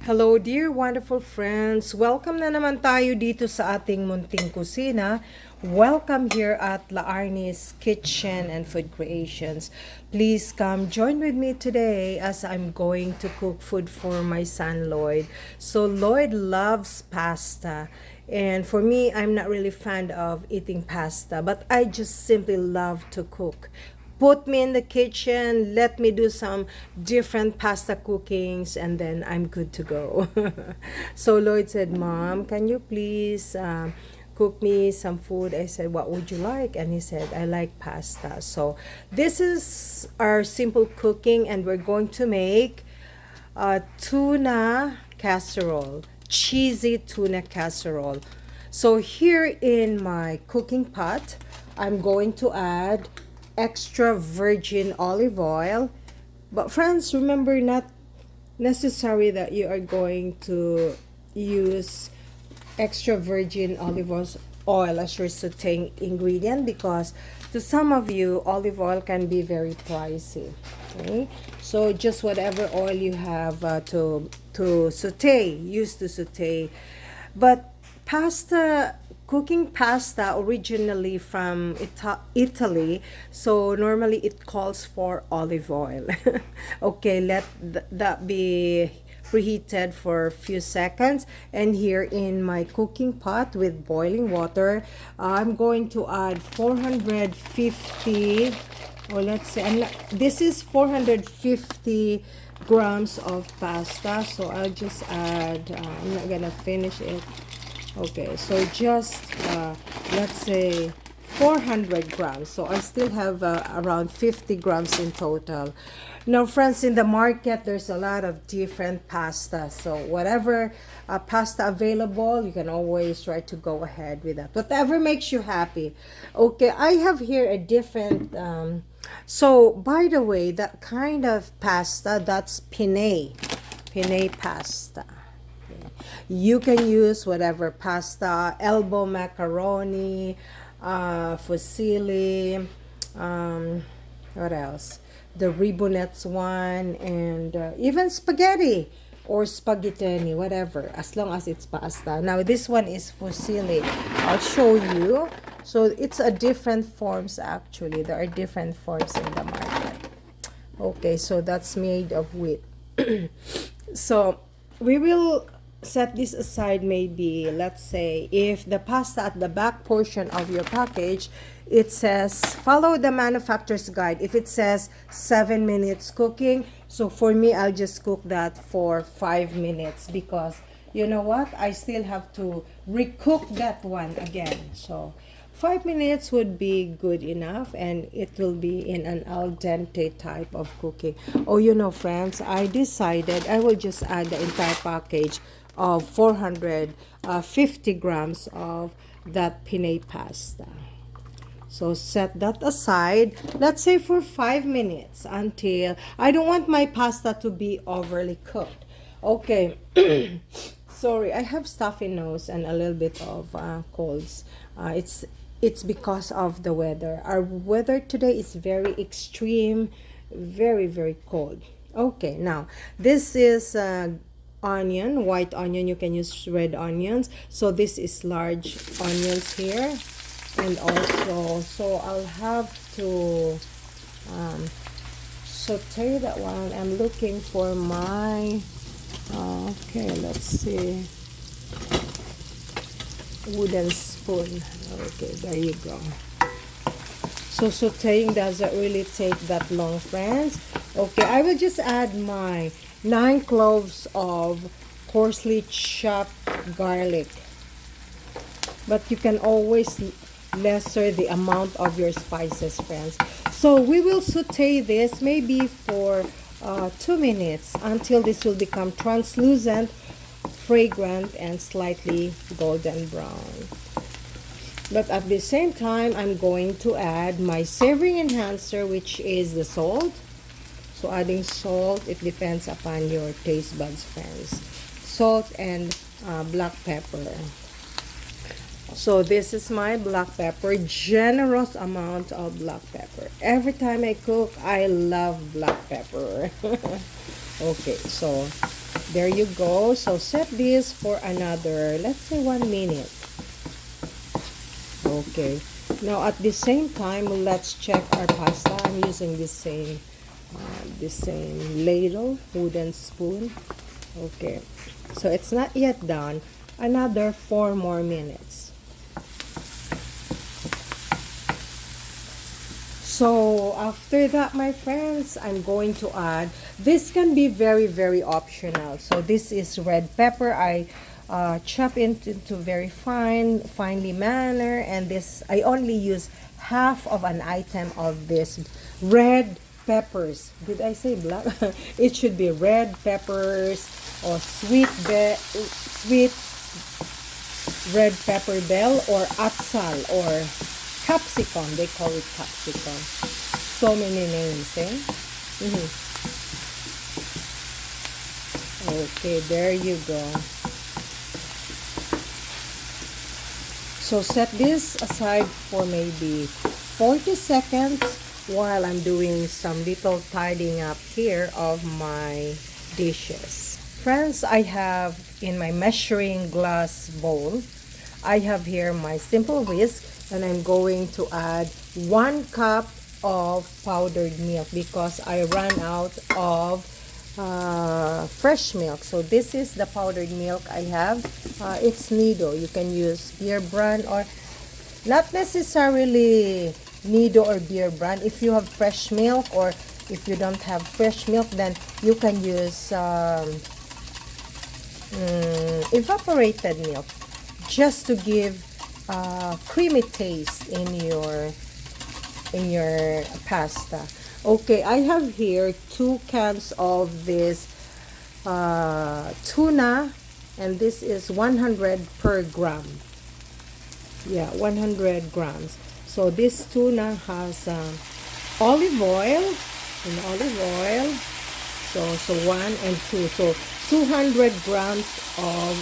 Hello dear wonderful friends! Welcome na naman tayo dito sa ating munting kusina. Welcome here at La Arnie's Kitchen and Food Creations. Please come join with me today as I'm going to cook food for my son Lloyd. So Lloyd loves pasta. And for me, I'm not really fan of eating pasta, but I just simply love to cook. Put me in the kitchen, let me do some different pasta cookings, and then I'm good to go. So Lloyd said, Mom, can you please cook me some food? I said, what would you like? And he said, I like pasta. So this is our simple cooking, and we're going to make tuna casserole, cheesy tuna casserole. So here in my cooking pot, I'm going to add extra virgin olive oil. But friends, remember, not necessary that you are going to use extra virgin oil as your sauteing ingredient, because to some of you olive oil can be very pricey. Okay, so just whatever oil you have to saute, use to saute. But pasta, cooking pasta originally from Italy, so normally it calls for olive oil. Okay, let that be preheated for a few seconds, and here in my cooking pot with boiling water, I'm going to add 450, or let's say this is 450 grams of pasta, so I'll just add, I'm not gonna finish it. Okay, so just let's say 400 grams. So I still have around 50 grams in total. Now, friends, in the market, there's a lot of different pasta. So whatever pasta available, you can always try to go ahead with that. Whatever makes you happy. Okay, I have here a different... so, by the way, that kind of pasta, that's penne pasta. You can use whatever pasta, elbow macaroni, fusilli, what else? The ribonettes one, and even spaghetti or spaghettini, whatever, as long as it's pasta. Now this one is fusilli. I'll show you. So it's a different forms actually. There are different forms in the market. Okay, so that's made of wheat. So we will set this aside. Maybe, let's say, if the pasta at the back portion of your package, it says follow the manufacturer's guide. If it says 7 minutes cooking, so for me, I'll just cook that for 5 minutes, because you know what, I still have to recook that one again. So 5 minutes would be good enough, and it will be in an al dente type of cooking. Oh, you know, friends, I decided I will just add the entire package of 450 grams of that penne pasta. So set that aside, let's say for 5 minutes, until I don't want my pasta to be overly cooked. Okay. Sorry, I have stuffy nose and a little bit of colds. It's because of the weather. Our weather today is very extreme, very, very cold. Okay, now this is onion, white onion. You can use red onions. So this is large onions here. And also, so I'll have to saute that one. I'm looking for my, okay, let's see, wooden spoon. Okay, there you go. So sauteing doesn't really take that long, friends. Okay, I will just add my 9 cloves of coarsely chopped garlic. But you can always lesser the amount of your spices, friends. So we will saute this maybe for 2 minutes, until this will become translucent, fragrant, and slightly golden brown. But at the same time, I'm going to add my savory enhancer, which is the salt. So adding salt, it depends upon your taste buds, friends. Salt and black pepper. So this is my black pepper, generous amount of black pepper. Every time I cook, I love black pepper. Okay, so There you go. So set this for another, let's say 1 minute. Okay. Now at the same time, let's check our pasta. I'm using the same ladle, wooden spoon. Okay. So it's not yet done. Another 4 more minutes. So after that, my friends, I'm going to add, this can be very, very optional. So this is red pepper. I chop it into very finely manner, and this, I only use half of an item of this red peppers. Did I say black? It should be red peppers or sweet red pepper bell or atsal or capsicum. They call it capsicum. So many names, eh? Okay, there you go. So set this aside for maybe 40 seconds while I'm doing some little tidying up here of my dishes. Friends, I have in my measuring glass bowl, I have here my simple whisk, and I'm going to add 1 cup of powdered milk because I ran out of fresh milk. So this is the powdered milk I have. It's Nido. You can use beer brand or not necessarily Nido or beer brand. If you have fresh milk, or if you don't have fresh milk, then you can use evaporated milk just to give creamy taste in your pasta. Okay, I have here 2 cans of this tuna, and this is 100 per gram. Yeah, 100 grams. So this tuna has olive oil and olive oil. So 1 and 2. So 200 grams of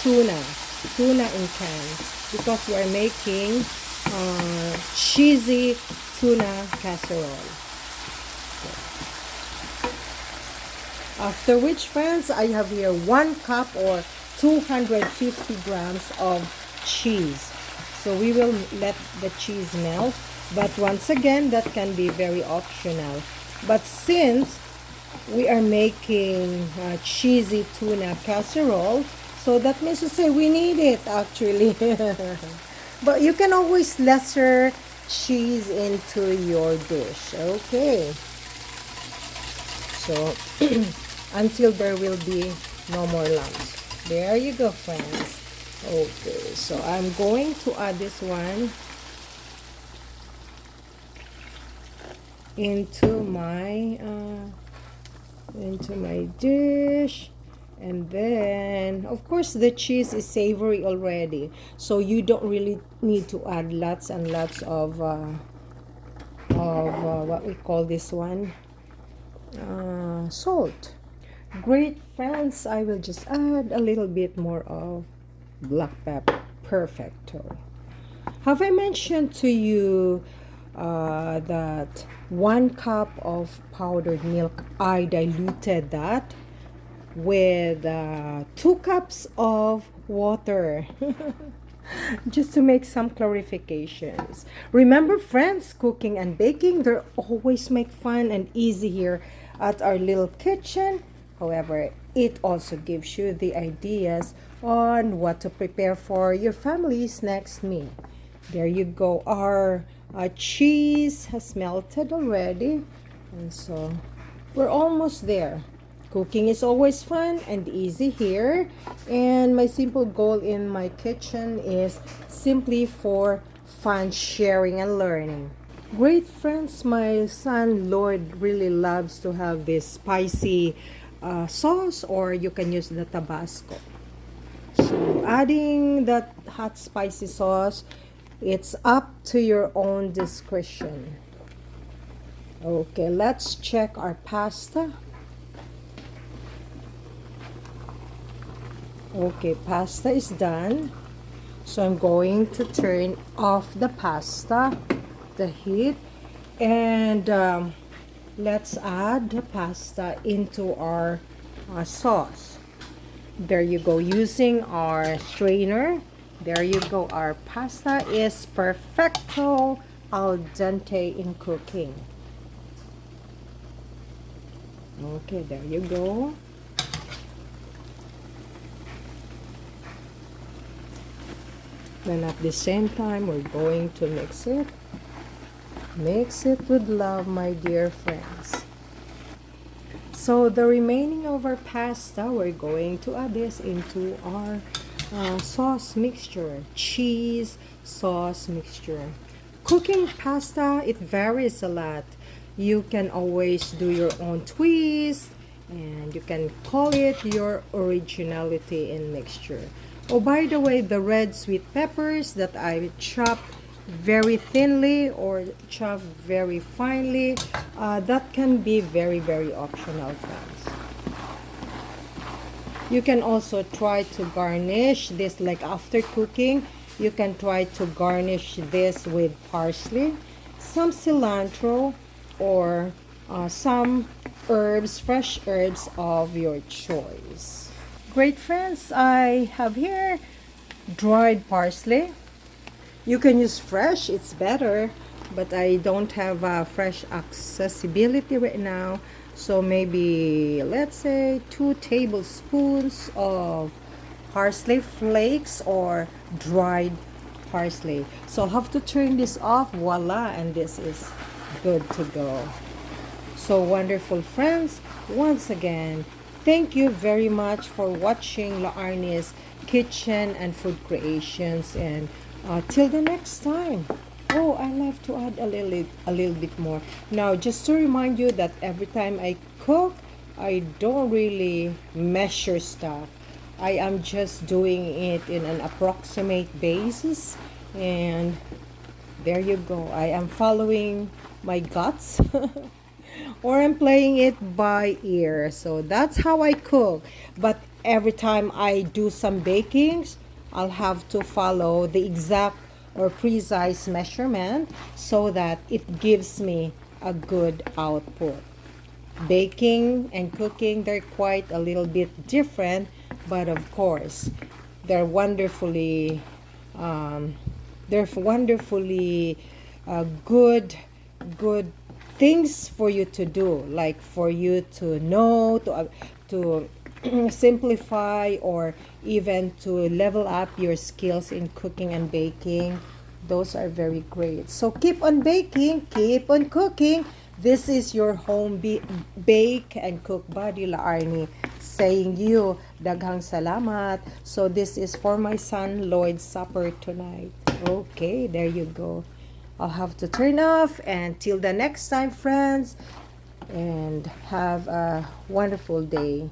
tuna in can, because we're making cheesy tuna casserole. After which, friends, I have here 1 cup or 250 grams of cheese. So we will let the cheese melt, but once again, that can be very optional. But since we are making cheesy tuna casserole, so that means to say we need it actually. But you can always lesser cheese into your dish. Okay. So until there will be no more lumps. There you go, friends. Okay, so I'm going to add this one into my dish. And then, of course, the cheese is savory already, so you don't really need to add lots and lots of what we call this one, salt. Great, friends. I will just add a little bit more of black pepper. Perfecto. Have I mentioned to you that 1 cup of powdered milk, I diluted that with 2 cups of water just to make some clarifications. Remember, friends, cooking and baking, they always make fun and easy here at our little kitchen. However, it also gives you the ideas on what to prepare for your family's next meal. There you go. Our cheese has melted already, and so we're almost there. Cooking is always fun and easy here, and my simple goal in my kitchen is simply for fun, sharing, and learning. Great, friends, my son Lord really loves to have this spicy sauce, or you can use the Tabasco. So adding that hot spicy sauce, it's up to your own discretion. Okay, let's check our pasta. Okay, pasta is done. So I'm going to turn off the pasta, the heat, and let's add the pasta into our sauce. There you go. Using our strainer, there you go. Our pasta is perfecto al dente in cooking. Okay, there you go. Then at the same time, we're going to mix it. Mix it with love, my dear friends. So the remaining of our pasta, we're going to add this into our sauce mixture, cheese sauce mixture. Cooking pasta, it varies a lot. You can always do your own twist, and you can call it your originality in mixture. Oh, by the way, the red sweet peppers that I chopped very thinly or chopped very finely, that can be very, very optional, friends. You can also try to garnish this, like after cooking, you can try to garnish this with parsley, some cilantro, or some herbs, fresh herbs of your choice. Great, friends, I have here dried parsley. You can use fresh, it's better, but I don't have fresh accessibility right now. So maybe, let's say, 2 tablespoons of parsley flakes or dried parsley. So I'll have to turn this off, voila, and this is good to go. So wonderful, friends. Once again, thank you very much for watching La Arnie's Kitchen and Food Creations, and till the next time. Oh, I love to add a little bit more. Now, just to remind you that every time I cook, I don't really measure stuff. I am just doing it in an approximate basis, and there you go. I am following my guts. Or I'm playing it by ear. So that's how I cook. But every time I do some bakings, I'll have to follow the exact or precise measurement so that it gives me a good output. Baking and cooking, they're quite a little bit different, but of course, they're wonderfully good things for you to do, like for you to know, to simplify, or even to level up your skills in cooking and baking. Those are very great. So keep on baking, keep on cooking. This is your home bake and cook buddy, La Arnie, saying you daghang salamat. So this is for my son Lloyd's supper tonight. Okay, there you go. I'll have to turn off, and till the next time, friends, and have a wonderful day.